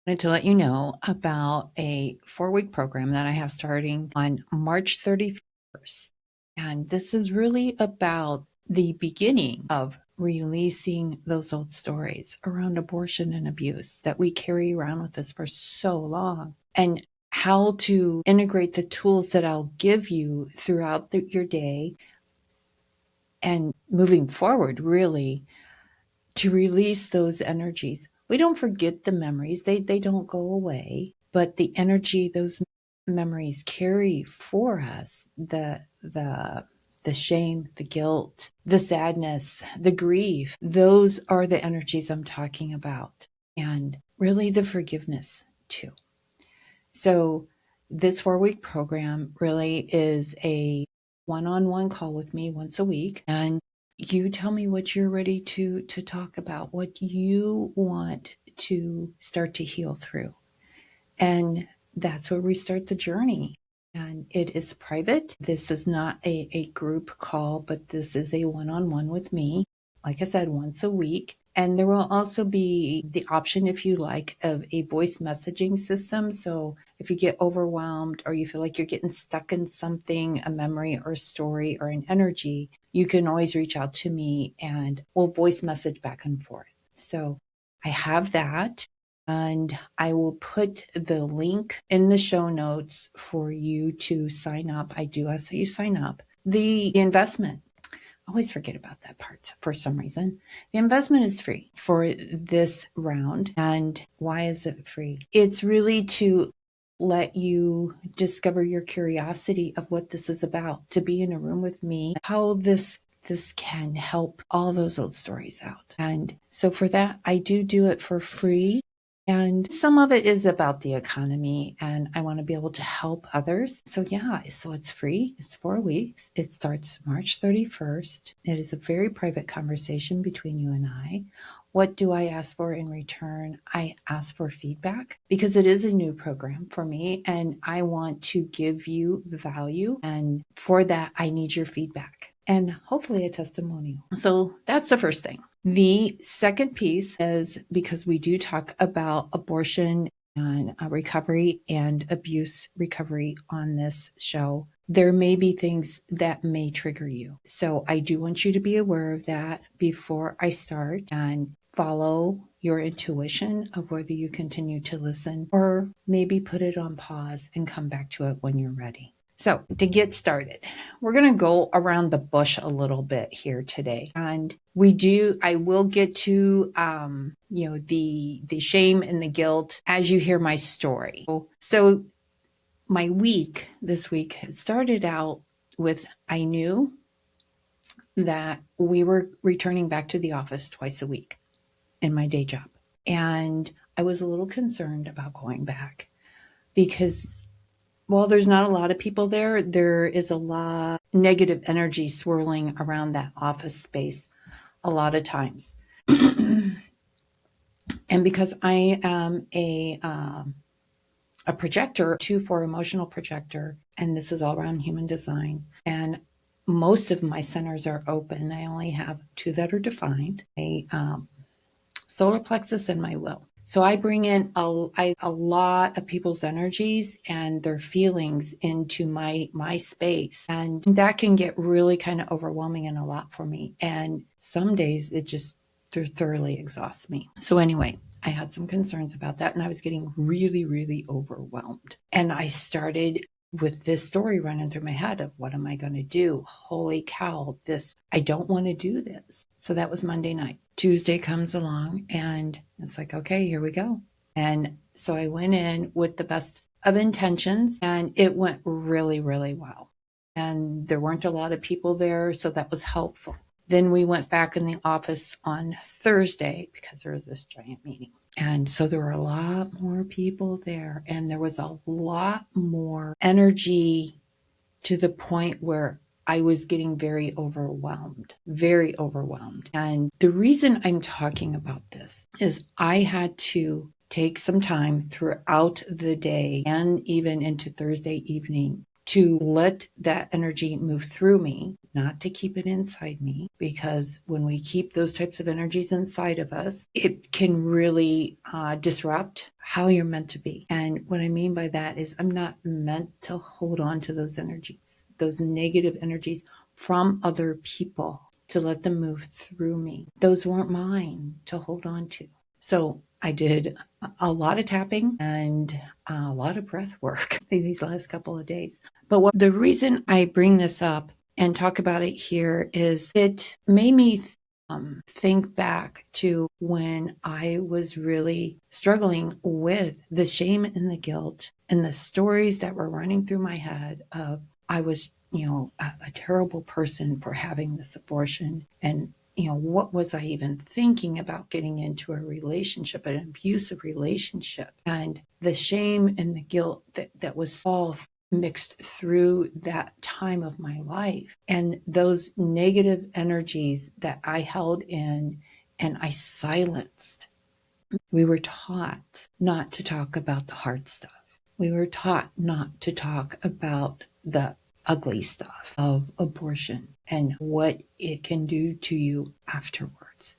wanted to let you know about a 4-week program that I have starting on March 31st. And this is really about the beginning of releasing those old stories around abortion and abuse that we carry around with us for so long, and how to integrate the tools that I'll give you throughout your day and moving forward, really, to release those energies. We don't forget the memories. They don't go away, but the energy those memories carry for us, the shame, the guilt, the sadness, the grief, those are the energies I'm talking about. And really the forgiveness too. So this 4-week program really is a one-on-one call with me once a week. And you tell me what you're ready to talk about, what you want to start to heal through. And that's where we start the journey. And it is private. This is not a group call, but this is a one-on-one with me. Like I said, once a week. And there will also be the option, if you like, of a voice messaging system. So if you get overwhelmed or you feel like you're getting stuck in something, a memory or a story or an energy, you can always reach out to me and we'll voice message back and forth. So I have that. And I will put the link in the show notes for you to sign up. I do ask that you sign up. The investment, I always forget about that part for some reason. The investment is free for this round. And why is it free? It's really to let you discover your curiosity of what this is about, to be in a room with me, how this can help all those old stories out. And so for that, I do it for free. And some of it is about the economy, and I want to be able to help others. So so it's free. It's 4 weeks. It starts March 31st. It is a very private conversation between you and I. What do I ask for in return? I ask for feedback because it is a new program for me and I want to give you value. And for that, I need your feedback and hopefully a testimonial. So that's the first thing. The second piece is because we do talk about abortion and recovery and abuse recovery on this show, there may be things that may trigger you. So I do want you to be aware of that before I start and follow your intuition of whether you continue to listen or maybe put it on pause and come back to it when you're ready. So to get started, we're going to go around the bush a little bit here today. And I will get to, the shame and the guilt as you hear my story. So my this week, it started out with, I knew that we were returning back to the office twice a week in my day job. And I was a little concerned about going back because while there's not a lot of people there, there is a lot of negative energy swirling around that office space a lot of times. And because I am a projector, 2-4 emotional projector, and this is all around human design, and most of my centers are open. I only have 2 that are defined, a solar plexus and my will. So I bring in a lot of people's energies and their feelings into my space. And that can get really kind of overwhelming and a lot for me. And some days it just thoroughly exhausts me. So anyway, I had some concerns about that and I was getting really, really overwhelmed. And I started with this story running through my head of what am I going to do? Holy cow, I don't want to do this. So that was Monday night. Tuesday comes along and it's like, okay, here we go. And so I went in with the best of intentions and it went really, really well. And there weren't a lot of people there, so that was helpful. Then we went back in the office on Thursday because there was this giant meeting. And so there were a lot more people there and there was a lot more energy to the point where I was getting very overwhelmed. And the reason I'm talking about this is I had to take some time throughout the day and even into Thursday evening to let that energy move through me, not to keep it inside me, because when we keep those types of energies inside of us, it can really disrupt how you're meant to be. And what I mean by that is I'm not meant to hold on to those energies, those negative energies from other people, to let them move through me. Those weren't mine to hold on to. So I did a lot of tapping and a lot of breath work these last couple of days. But the reason I bring this up and talk about it here is it made me think back to when I was really struggling with the shame and the guilt and the stories that were running through my head of I was, a terrible person for having this abortion. And what was I even thinking about getting into a relationship, an abusive relationship? And the shame and the guilt that was all mixed through that time of my life. And those negative energies that I held in and I silenced. We were taught not to talk about the hard stuff. We were taught not to talk about the ugly stuff of abortion and what it can do to you afterwards.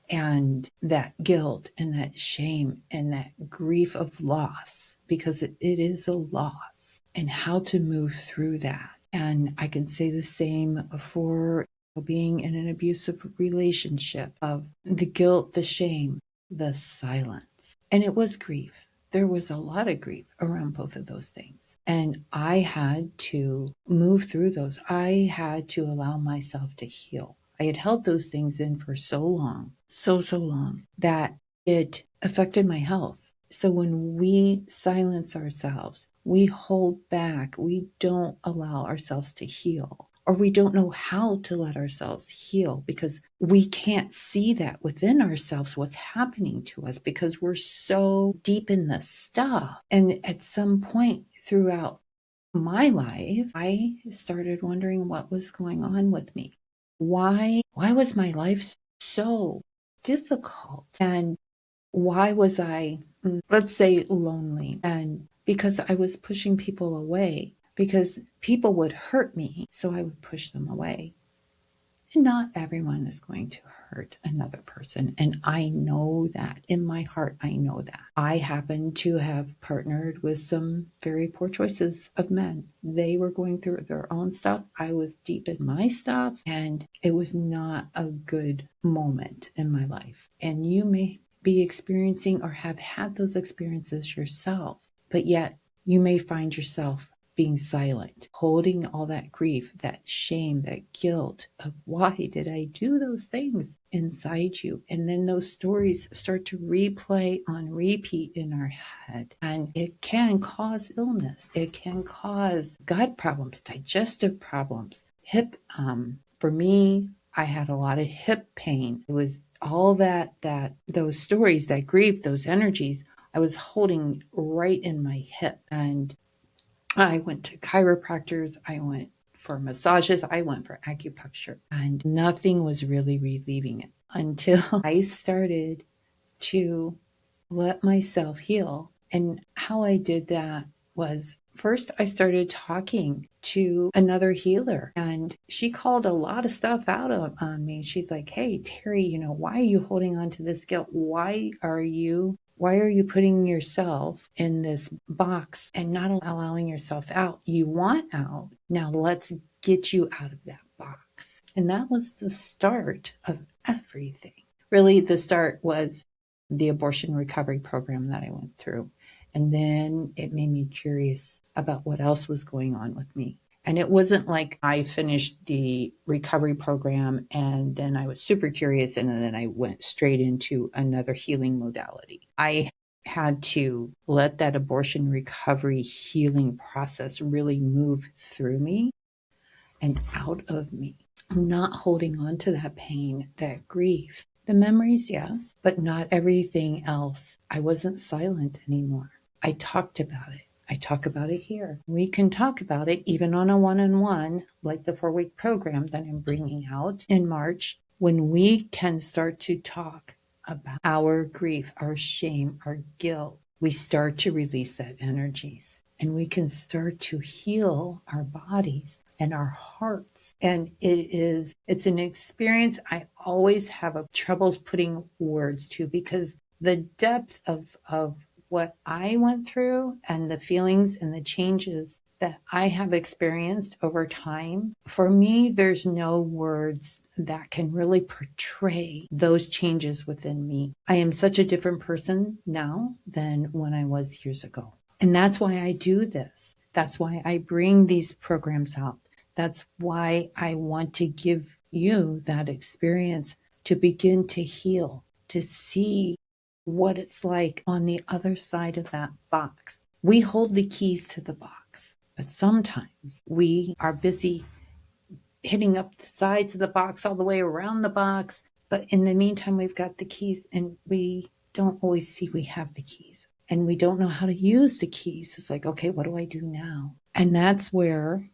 And that guilt and that shame and that grief of loss, because it is a loss, and how to move through that. And I can say the same for being in an abusive relationship, of the guilt, the shame, the silence. And it was grief. There was a lot of grief around both of those things. And I had to move through those. I had to allow myself to heal. I had held those things in for so long, so long, that it affected my health. So when we silence ourselves, we hold back, we don't allow ourselves to heal, or we don't know how to let ourselves heal because we can't see that within ourselves, what's happening to us, because we're so deep in the stuff. And at some point throughout my life, I started wondering what was going on with me. Why was my life so difficult? And why was I, let's say, lonely? And because I was pushing people away, because people would hurt me, so I would push them away. And not everyone is going to hurt another person. And I know that in my heart, I know that. I happen to have partnered with some very poor choices of men. They were going through their own stuff. I was deep in my stuff, and it was not a good moment in my life. And you may be experiencing or have had those experiences yourself, but yet you may find yourself being silent, holding all that grief, that shame, that guilt of why did I do those things inside you? And then those stories start to replay on repeat in our head. And it can cause illness. It can cause gut problems, digestive problems, hip. For me, I had a lot of hip pain. It was all those stories, that grief, those energies, I was holding right in my hip. And I went to chiropractors, I went for massages, I went for acupuncture, and nothing was really relieving it until I started to let myself heal. And how I did that was, first I started talking to another healer, and she called a lot of stuff out on me. She's like, "Hey, Terry, why are you holding on to this guilt? Why are you putting yourself in this box and not allowing yourself out? You want out. Now let's get you out of that box." And that was the start of everything. Really, the start was the abortion recovery program that I went through. And then it made me curious about what else was going on with me. And it wasn't like I finished the recovery program and then I was super curious and then I went straight into another healing modality. I had to let that abortion recovery healing process really move through me and out of me. I'm not holding on to that pain, that grief. The memories, yes, but not everything else. I wasn't silent anymore. I talked about it. I talk about it here. We can talk about it even on a one-on-one, like the 4-week program that I'm bringing out in March, when we can start to talk about our grief, our shame, our guilt. We start to release that energies. and we can start to heal our bodies and our hearts. And it's an experience I always have troubles putting words to, because the depth of what I went through and the feelings and the changes that I have experienced over time, for me, there's no words that can really portray those changes within me. I am such a different person now than when I was years ago. And that's why I do this. That's why I bring these programs out. That's why I want to give you that experience to begin to heal, to see what it's like on the other side of that box. We hold the keys to the box, but sometimes we are busy hitting up the sides of the box all the way around the box. But in the meantime, we've got the keys and we don't always see we have the keys and we don't know how to use the keys. It's like, okay, what do I do now? And that's where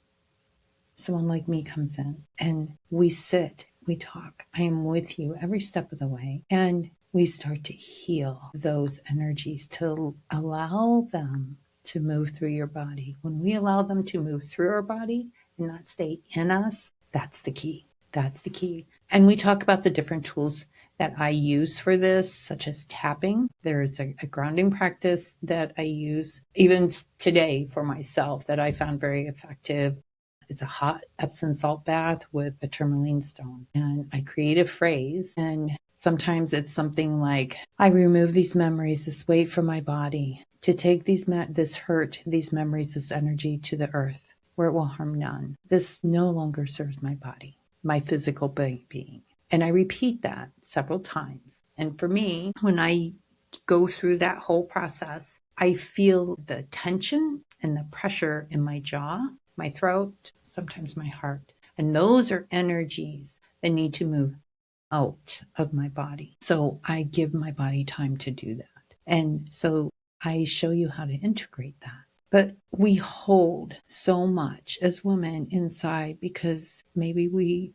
someone like me comes in, and we sit, we talk. I am with you every step of the way. And we start to heal those energies, to allow them to move through your body. When we allow them to move through our body and not stay in us, that's the key. That's the key. And we talk about the different tools that I use for this, such as tapping. There's a grounding practice that I use even today for myself that I found very effective. It's a hot Epsom salt bath with a tourmaline stone. And I create a phrase, and sometimes it's something like, I remove these memories, this weight from my body, to take this hurt, these memories, this energy to the earth, where it will harm none. This no longer serves my body, my physical being. And I repeat that several times. And for me, when I go through that whole process, I feel the tension and the pressure in my jaw, my throat, sometimes my heart. And those are energies that need to move out of my body. So I give my body time to do that. And so I show you how to integrate that. But we hold so much as women inside because maybe we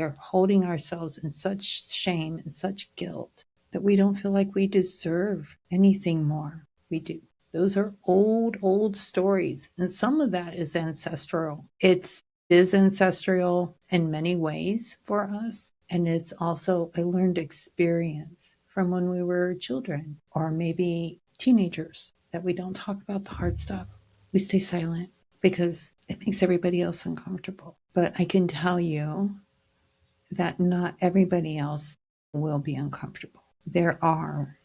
are holding ourselves in such shame and such guilt that we don't feel like we deserve anything more. We do. Those are old stories. And some of that is ancestral. It is ancestral in many ways for us. And it's also a learned experience from when we were children or maybe teenagers, that we don't talk about the hard stuff. We stay silent because it makes everybody else uncomfortable. But I can tell you that not everybody else will be uncomfortable. There are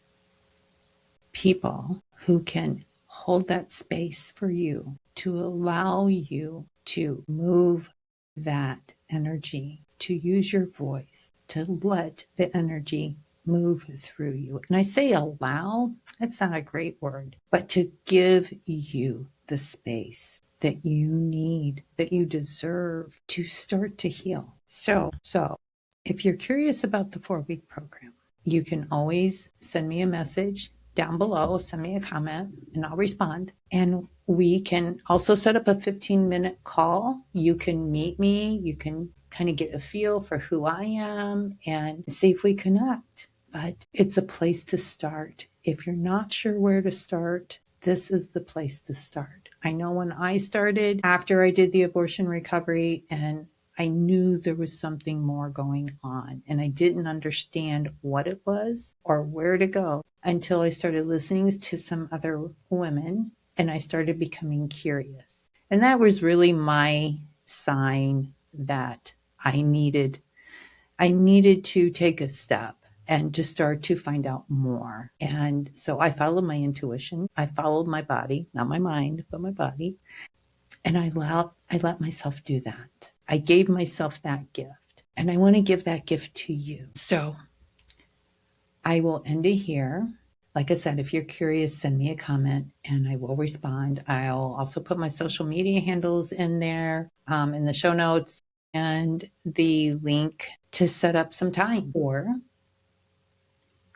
people who can hold that space for you, to allow you to move that energy, to use your voice, to let the energy move through you. And I say allow, that's not a great word, but to give you the space that you need, that you deserve to start to heal. So if you're curious about the 4-week program, you can always send me a message down below, send me a comment, and I'll respond. And we can also set up a 15-minute call. You can meet me. You can kind of get a feel for who I am and see if we connect. But it's a place to start. If you're not sure where to start, this is the place to start. I know when I started, after I did the abortion recovery, and I knew there was something more going on, and I didn't understand what it was or where to go until I started listening to some other women and I started becoming curious. And that was really my sign that I needed to take a step and to start to find out more. And so I followed my intuition. I followed my body, not my mind, but my body. And I let myself do that. I gave myself that gift. And I want to give that gift to you. So I will end it here. Like I said, if you're curious, send me a comment and I will respond. I'll also put my social media handles in there, in the show notes, and the link to set up some time or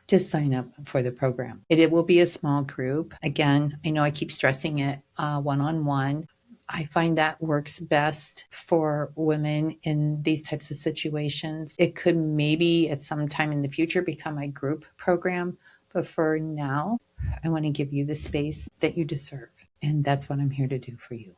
to sign up for the program. It will be a small group. Again, I know I keep stressing it, one-on-one. I find that works best for women in these types of situations. It could maybe at some time in the future become a group program, but for now, I want to give you the space that you deserve. And that's what I'm here to do for you.